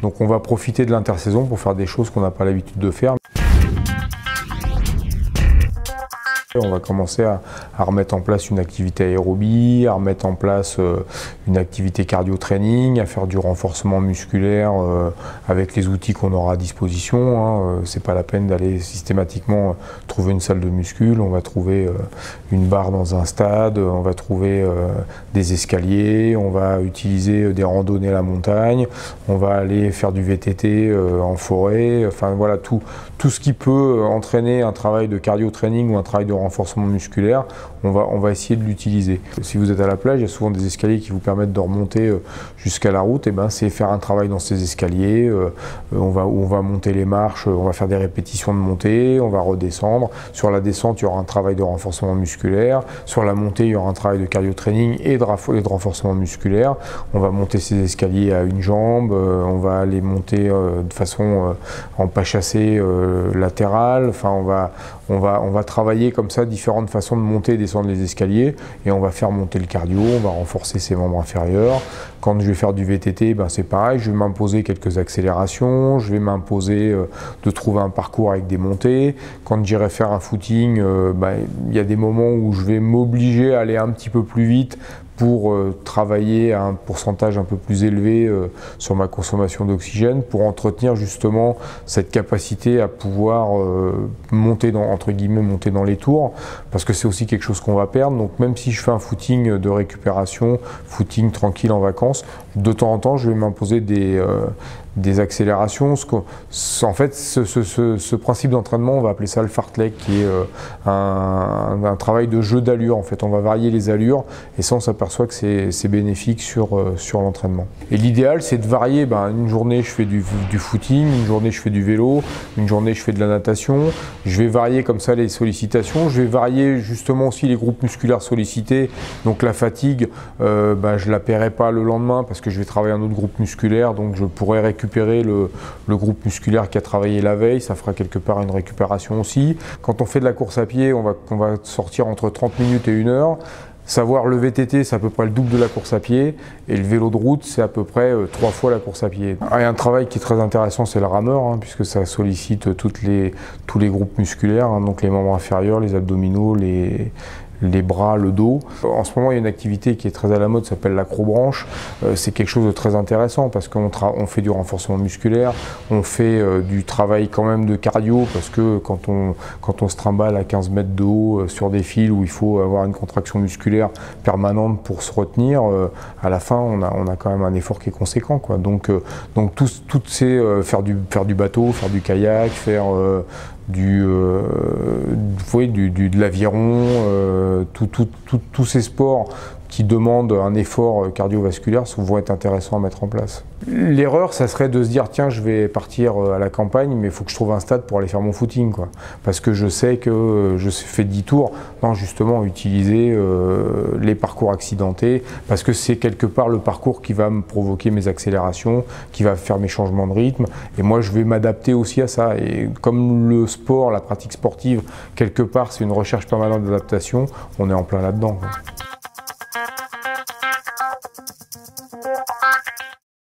Donc on va profiter de l'intersaison pour faire des choses qu'on n'a pas l'habitude de faire. On va commencer à remettre en place une activité aérobie, à remettre en place une activité cardio-training, à faire du renforcement musculaire avec les outils qu'on aura à disposition. C'est pas la peine d'aller systématiquement trouver une salle de muscule. On va trouver une barre dans un stade, on va trouver des escaliers, on va utiliser des randonnées à la montagne, on va aller faire du VTT en forêt. Enfin voilà, tout ce qui peut entraîner un travail de cardio-training ou un travail de renforcement musculaire, on va essayer de l'utiliser. Si vous êtes à la plage, il y a souvent des escaliers qui vous permettent de remonter jusqu'à la route. Et ben, c'est faire un travail dans ces escaliers. On va monter les marches, on va faire des répétitions de montée, on va redescendre. Sur la descente, il y aura un travail de renforcement musculaire. Sur la montée, il y aura un travail de cardio-training et de renforcement musculaire. On va monter ces escaliers à une jambe, on va les monter de façon en pas chassé latérale. Enfin, on va travailler comme ça différentes façons de monter et descendre les escaliers, et on va faire monter le cardio, on va renforcer ses membres inférieurs. Quand je vais faire du VTT, ben c'est pareil, je vais m'imposer quelques accélérations, je vais m'imposer de trouver un parcours avec des montées. Quand j'irai faire un footing, il y a des moments où je vais m'obliger à aller un petit peu plus vite pour travailler à un pourcentage un peu plus élevé sur ma consommation d'oxygène, pour entretenir justement cette capacité à pouvoir monter entre guillemets, monter dans les tours, parce que c'est aussi quelque chose qu'on va perdre. Donc même si je fais un footing de récupération, footing tranquille en vacances, de temps en temps je vais m'imposer des accélérations. En fait, ce principe d'entraînement, on va appeler ça le fartlek, qui est un travail de jeu d'allure. En fait, on va varier les allures, et ça, on s'aperçoit que c'est bénéfique sur l'entraînement. Et l'idéal, c'est de varier. Une journée, je fais du footing, une journée, je fais du vélo, une journée, je fais de la natation. Je vais varier comme ça les sollicitations. Je vais varier justement aussi les groupes musculaires sollicités. Donc la fatigue, je la paierai pas le lendemain parce que je vais travailler un autre groupe musculaire, donc je pourrais récupérer le groupe musculaire qui a travaillé la veille, ça fera quelque part une récupération aussi. Quand on fait de la course à pied, on va sortir entre 30 minutes et 1 heure. Savoir le VTT, c'est à peu près le double de la course à pied, et le vélo de route, c'est à peu près 3 fois la course à pied. Et un travail qui est très intéressant, c'est le rameur, puisque ça sollicite tous les groupes musculaires, donc les membres inférieurs, les abdominaux, les bras, le dos. En ce moment, il y a une activité qui est très à la mode, s'appelle l'acrobranche. C'est quelque chose de très intéressant parce qu'on fait du renforcement musculaire, on fait du travail quand même de cardio, parce que quand on se trimballe à 15 mètres de haut sur des fils où il faut avoir une contraction musculaire permanente pour se retenir, à la fin, on a quand même un effort qui est conséquent, quoi. Donc tout c'est faire du bateau, faire du kayak, faire de l'aviron, tous ces sports qui demandent un effort cardiovasculaire vont être intéressants à mettre en place. L'erreur, ça serait de se dire tiens, je vais partir à la campagne, mais il faut que je trouve un stade pour aller faire mon footing, quoi. Parce que je sais que je fais 10 tours. Non, justement, utiliser les parcours accidentés, parce que c'est quelque part le parcours qui va me provoquer mes accélérations, qui va faire mes changements de rythme. Et moi, je vais m'adapter aussi à ça. Et comme le sport, la pratique sportive, quelque part, c'est une recherche permanente d'adaptation, on est en plein là-dedans, quoi.